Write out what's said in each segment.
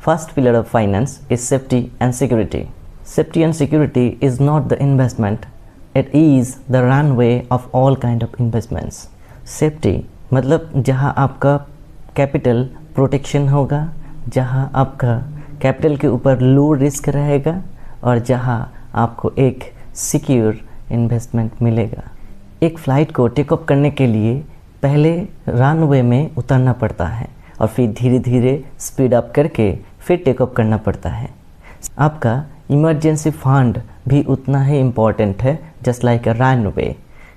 First pillar of finance is safety and security. Safety and security is not the investment, it is the runway of all kind of investments. Safety मतलब जहाँ आपका capital protection होगा, जहाँ आपका capital के ऊपर low risk रहेगा और जहाँ आपको एक सिक्योर इन्वेस्टमेंट मिलेगा। एक फ़्लाइट को टेक ऑफ करने के लिए पहले रनवे में उतरना पड़ता है और फिर धीरे धीरे स्पीड अप करके फिर टेक ऑफ करना पड़ता है। आपका इमरजेंसी फंड भी उतना ही इम्पॉर्टेंट है, जस्ट लाइक अ रनवे।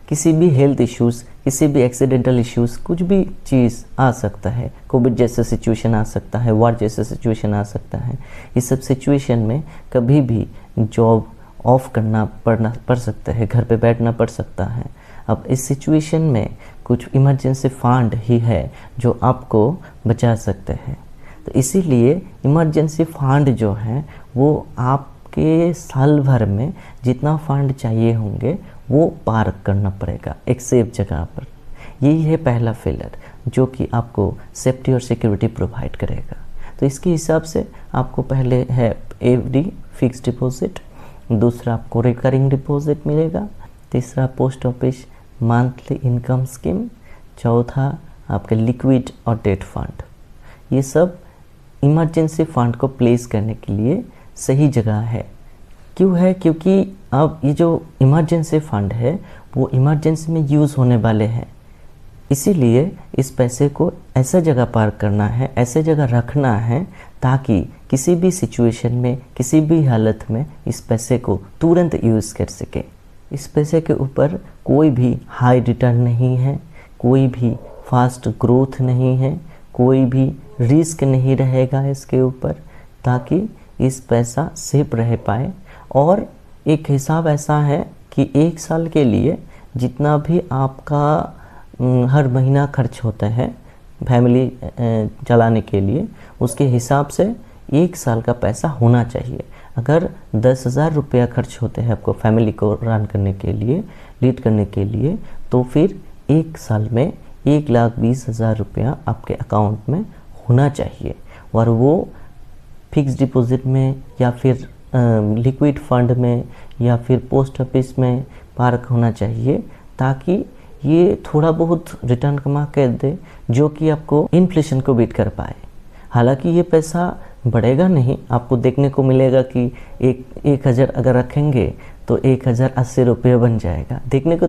किसी भी हेल्थ इश्यूज़, किसी भी एक्सीडेंटल इश्यूज़, कुछ भी चीज़ आ सकता है। कोविड जैसा सिचुएशन आ सकता है, वॉर जैसा सिचुएशन आ सकता है। इस सब सिचुएशन में कभी भी जॉब ऑफ करना पड़ सकता है, घर पे बैठना पड़ सकता है। अब इस सिचुएशन में कुछ इमरजेंसी फंड ही है जो आपको बचा सकते हैं। तो इसीलिए इमरजेंसी फंड जो है वो आपके साल भर में जितना फंड चाहिए होंगे वो पार्क करना पड़ेगा एक सेफ जगह पर। यही है पहला पिलर जो कि आपको सेफ्टी और सिक्योरिटी प्रोवाइड करेगा। तो इसके हिसाब से आपको पहले है एफडी फिक्स डिपॉजिट, दूसरा आपको रिकरिंग डिपॉजिट मिलेगा, तीसरा post office monthly income scheme, चौथा आपके लिक्विड और डेट फंड। ये सब इमरजेंसी फंड को प्लेस करने के लिए सही जगह है। क्यों है? क्योंकि अब ये जो इमरजेंसी फंड है वो इमरजेंसी में यूज़ होने वाले हैं। इसीलिए इस पैसे को ऐसा जगह पार्क करना है, ऐसे जगह रखना है ताकि किसी भी सिचुएशन में, किसी भी हालत में इस पैसे को तुरंत यूज़ कर सके। इस पैसे के ऊपर कोई भी हाई रिटर्न नहीं है, कोई भी फास्ट ग्रोथ नहीं है, कोई भी रिस्क नहीं रहेगा इसके ऊपर, ताकि इस पैसा सेफ रह पाए। और एक हिसाब ऐसा है कि एक साल के लिए जितना भी आपका हर महीना खर्च होता है फैमिली चलाने के लिए, उसके हिसाब से एक साल का पैसा होना चाहिए। अगर 10,000 रुपया खर्च होते हैं आपको फैमिली को रन करने के लिए, लीड करने के लिए, तो फिर एक साल में 1,20,000 रुपया आपके अकाउंट में होना चाहिए। और वो फिक्स डिपॉजिट में या फिर लिक्विड फंड में या फिर पोस्ट ऑफिस में पार्क होना चाहिए, ताकि ये थोड़ा बहुत रिटर्न कमा कर दे जो कि आपको इन्फ्लेशन को बीट कर पाए। हालांकि ये पैसा बढ़ेगा नहीं, आपको देखने को मिलेगा कि 1,000 अगर रखेंगे तो 1,080 रुपये बन जाएगा, देखने को